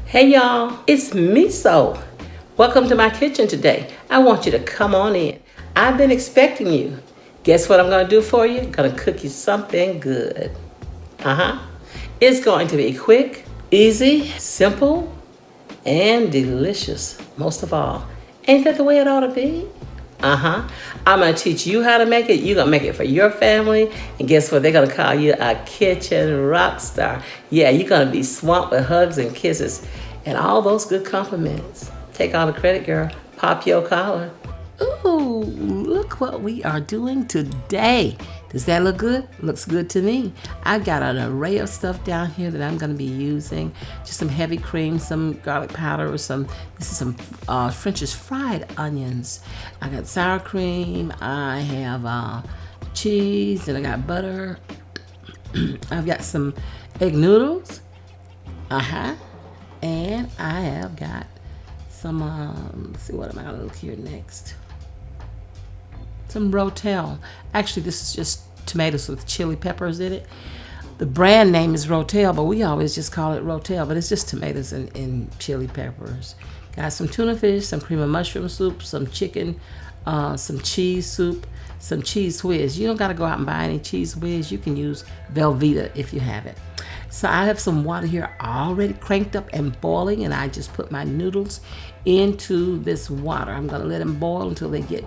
Hey y'all, it's Miso. Welcome to my kitchen today. I want you to come on in. I've been expecting you. Guess what I'm gonna do for you? Gonna cook you something good. It's going to be quick, easy, simple, and delicious. Most of all. Ain't that the way it ought to be? I'm gonna teach you how to make it. You're gonna make it for your family. And guess what? They're gonna call you a kitchen rock star. Yeah, you're gonna be swamped with hugs and kisses and all those good compliments. Take all the credit, girl. Pop your collar. Ooh, look what we are doing today. Does that look good? Looks good to me. I've got an array of stuff down here that I'm going to be using. Just some heavy cream, some garlic powder, this is some French's fried onions. I got sour cream, I have cheese, and I got butter. I've got some egg noodles. And I have got some, let's see, what am I going to look here next? Some Rotel. Actually, this is just tomatoes with chili peppers in it. The brand name is Rotel, but we always just call it Rotel, but it's just tomatoes and chili peppers. Got some tuna fish, some cream of mushroom soup, some chicken, some cheese soup, some cheese whiz. You don't got to go out and buy any cheese whiz. You can use Velveeta if you have it. So I have some water here already cranked up and boiling, and I just put my noodles into this water. I'm going to let them boil until they get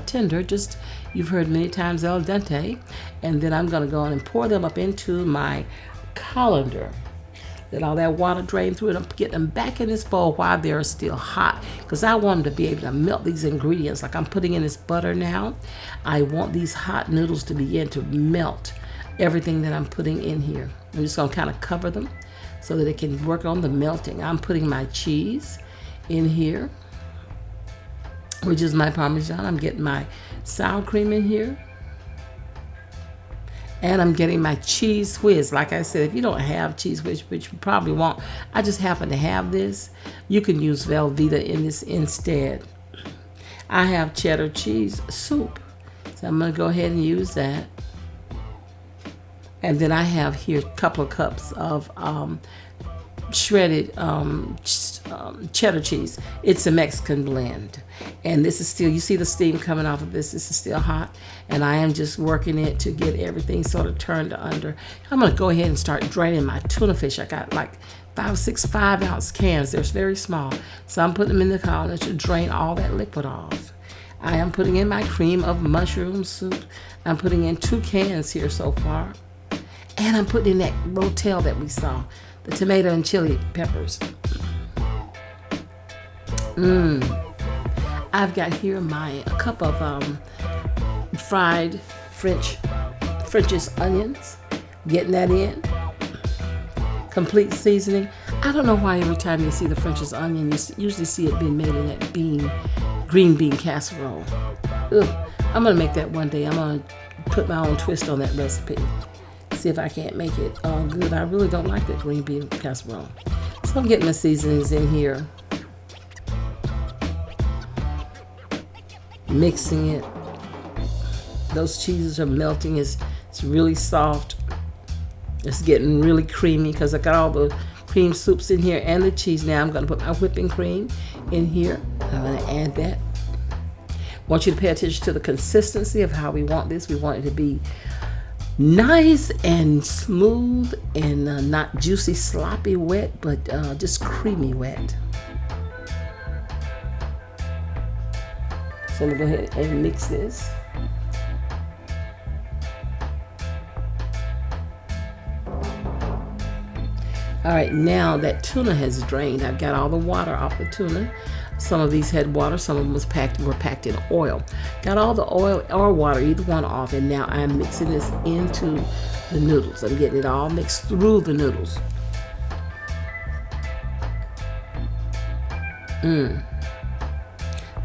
tender, just, you've heard many times, al dente. And then I'm going to go on and pour them up into my colander. Let all that water drain through it. I'm getting them back in this bowl while they're still hot, because I want them to be able to melt these ingredients. Like I'm putting in this butter now. I want these hot noodles to begin to melt everything that I'm putting in here. I'm just going to kind of cover them so that it can work on the melting. I'm putting my cheese in here, which is my Parmesan. I'm getting my sour cream in here. And I'm getting my cheese whiz. Like I said, if you don't have cheese whiz, which you probably won't, I just happen to have this, you can use Velveeta in this instead. I have cheddar cheese soup, so I'm going to go ahead and use that. And then I have here a couple of cups of shredded cheddar cheese. It's a Mexican blend. And this is still, you see the steam coming off of this. This is still hot. And I am just working it to get everything sort of turned under. I'm going to go ahead and start draining my tuna fish. I got like 5 5-ounce cans. They're very small. So I'm putting them in the colander to drain all that liquid off. I am putting in my cream of mushroom soup. I'm putting in 2 cans here so far. And I'm putting in that Rotel that we saw, the tomato and chili peppers. I've got here a cup of fried French's onions. Getting that in. Complete seasoning. I don't know why every time you see the French's onion, you usually see it being made in that green bean casserole. I'm gonna make that one day. I'm gonna put my own twist on that recipe. See if I can't make it good. I really don't like that green bean casserole. So I'm getting the seasonings in here. Mixing it. Those cheeses are melting. It's really soft. It's getting really creamy because I got all the cream soups in here and the cheese. Now I'm going to put my whipping cream in here. I'm going to add that. I want you to pay attention to the consistency of how we want this. We want it to be nice and smooth and not juicy, sloppy wet, but just creamy wet. So I'm going to go ahead and mix this. All right, now that tuna has drained, I've got all the water off the tuna. Some of these had water, some of them were packed in oil. Got all the oil or water, either one off, and now I'm mixing this into the noodles. I'm getting it all mixed through the noodles.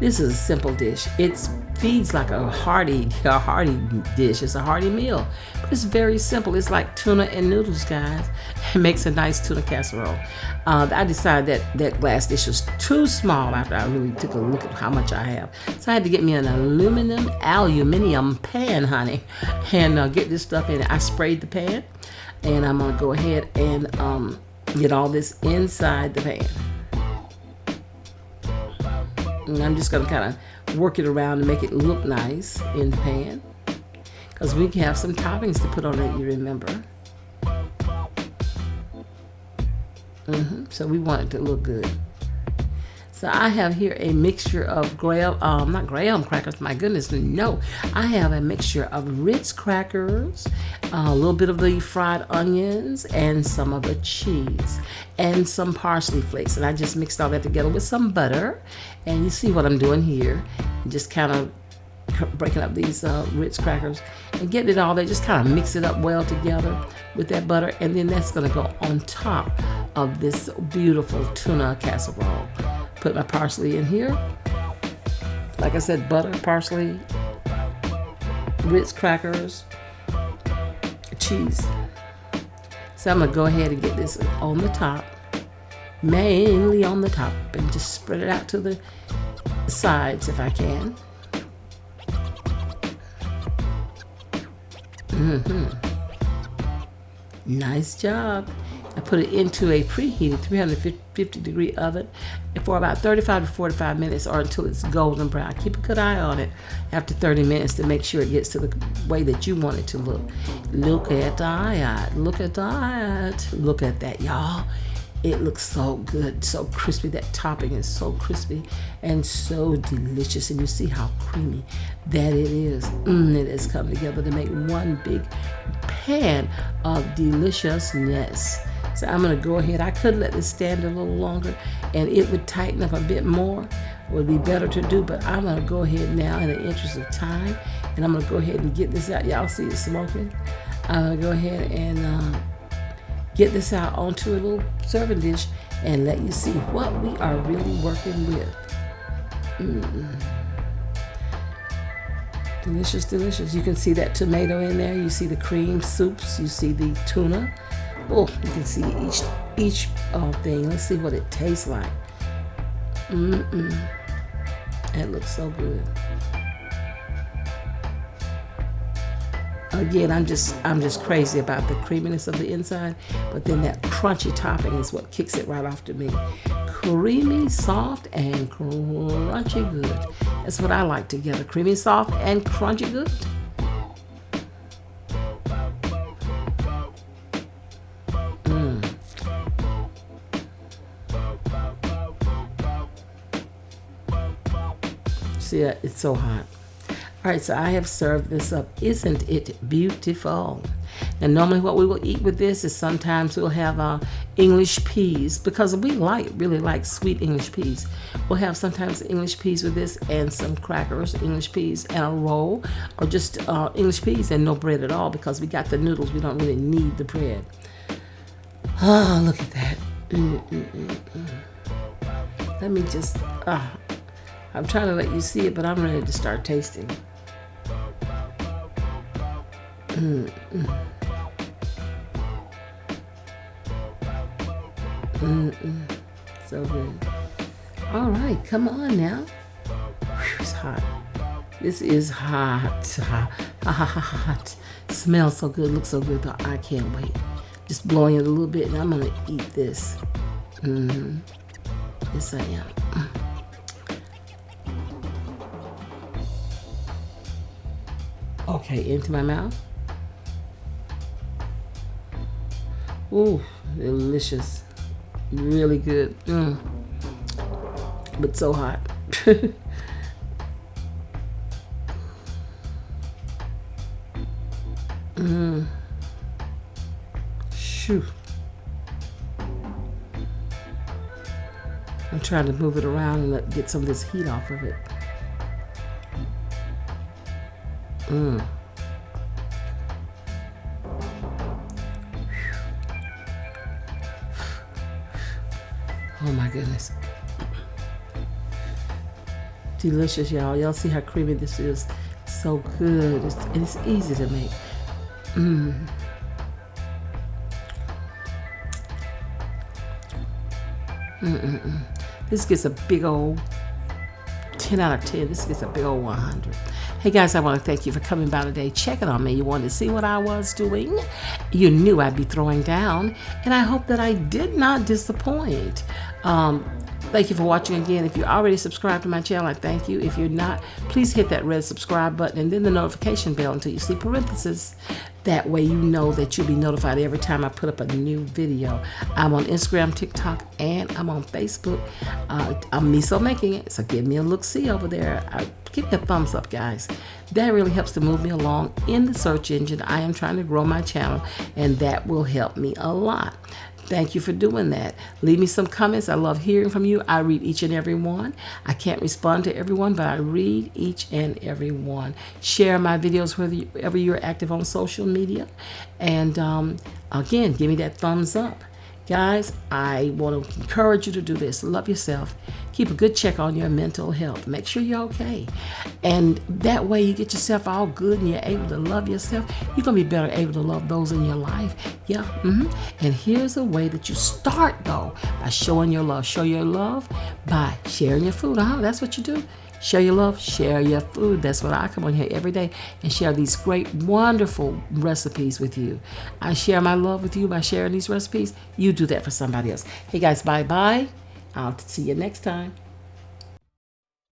This is a simple dish. It feeds like a hearty dish. It's a hearty meal, but it's very simple. It's like tuna and noodles, guys. It makes a nice tuna casserole. I decided that glass dish was too small after I really took a look at how much I have. So I had to get me an aluminum pan, honey, and get this stuff in it. I sprayed the pan, and I'm gonna go ahead and Get all this inside the pan. And I'm just going to kind of work it around to make it look nice in the pan. Because we can have some toppings to put on it, you remember. So we want it to look good. So I have here a mixture of not graham crackers, my goodness, no. I have a mixture of Ritz crackers, a little bit of the fried onions, and some of the cheese, and some parsley flakes. And I just mixed all that together with some butter. And you see what I'm doing here. Just kind of breaking up these Ritz crackers and getting it all there. Just kind of mix it up well together with that butter. And then that's going to go on top of this beautiful tuna casserole. Put my parsley in here. Like I said, butter, parsley, Ritz crackers, cheese. So I'm going to go ahead and get this on the top, mainly on the top, and just spread it out to the sides if I can. Nice job. I put it into a preheated 350-degree oven for about 35 to 45 minutes or until it's golden brown. Keep a good eye on it after 30 minutes to make sure it gets to the way that you want it to look. Look at that. Look at that. Look at that, y'all. It looks so good, so crispy. That topping is so crispy and so delicious. And you see how creamy that it is. It has come together to make one big pan of deliciousness. So I'm going to go ahead. I could let this stand a little longer and it would tighten up a bit more. It would be better to do, but I'm going to go ahead now in the interest of time. And I'm going to go ahead and get this out. Y'all see it smoking? I'm going to go ahead and get this out onto a little serving dish and let you see what we are really working with. Delicious, delicious. You can see that tomato in there. You see the cream soups. You see the tuna. Oh, you can see each thing. Let's see what it tastes like. It looks so good. Again, I'm just crazy about the creaminess of the inside, but then that crunchy topping is what kicks it right off to me. Creamy, soft, and crunchy good. That's what I like together. Creamy, soft, and crunchy good. See, it's so hot. All right, so I have served this up. Isn't it beautiful? Now, normally what we will eat with this is sometimes we'll have English peas because we really like sweet English peas. We'll have sometimes English peas with this and some crackers, English peas, and a roll, or just English peas and no bread at all because we got the noodles. We don't really need the bread. Oh, look at that. Let me just, I'm trying to let you see it, but I'm ready to start tasting. So good. All right, come on now. Whew, it's hot. This is hot. Hot. Smells so good, looks so good. I can't wait. Just blowing it a little bit, and I'm gonna eat this. Yes, I am. Okay, into my mouth. Ooh, delicious. Really good. But so hot. Shoo. I'm trying to move it around and get some of this heat off of it. Oh my goodness. Delicious, y'all. Y'all see how creamy this is? So good. It's easy to make. This gets a big old 10 out of 10. This gets a big old 100. Hey guys, I want to thank you for coming by today, checking on me. You wanted to see what I was doing. You knew I'd be throwing down, and I hope that I did not disappoint. Thank you for watching again. If you're already subscribed to my channel, I thank you. If you're not, please hit that red subscribe button and then the notification bell until you see parentheses. That way you know that you'll be notified every time I put up a new video. I'm on Instagram, TikTok, and I'm on Facebook. I'm Miso Making It, so give me a look-see over there. Give me a thumbs up, guys. That really helps to move me along in the search engine. I am trying to grow my channel, and that will help me a lot. Thank you for doing that. Leave me some comments. I love hearing from you. I read each and every one. I can't respond to everyone, but I read each and every one. Share my videos wherever you're active on social media. And again, give me that thumbs up. Guys, I want to encourage you to do this. Love yourself. Keep a good check on your mental health. Make sure you're okay. And that way you get yourself all good and you're able to love yourself. You're going to be better able to love those in your life. Yeah. And here's a way that you start, though, by showing your love. Show your love by sharing your food. That's what you do. Share your love, share your food. That's what I come on here every day and share these great, wonderful recipes with you. I share my love with you by sharing these recipes. You do that for somebody else. Hey guys, bye-bye. I'll see you next time.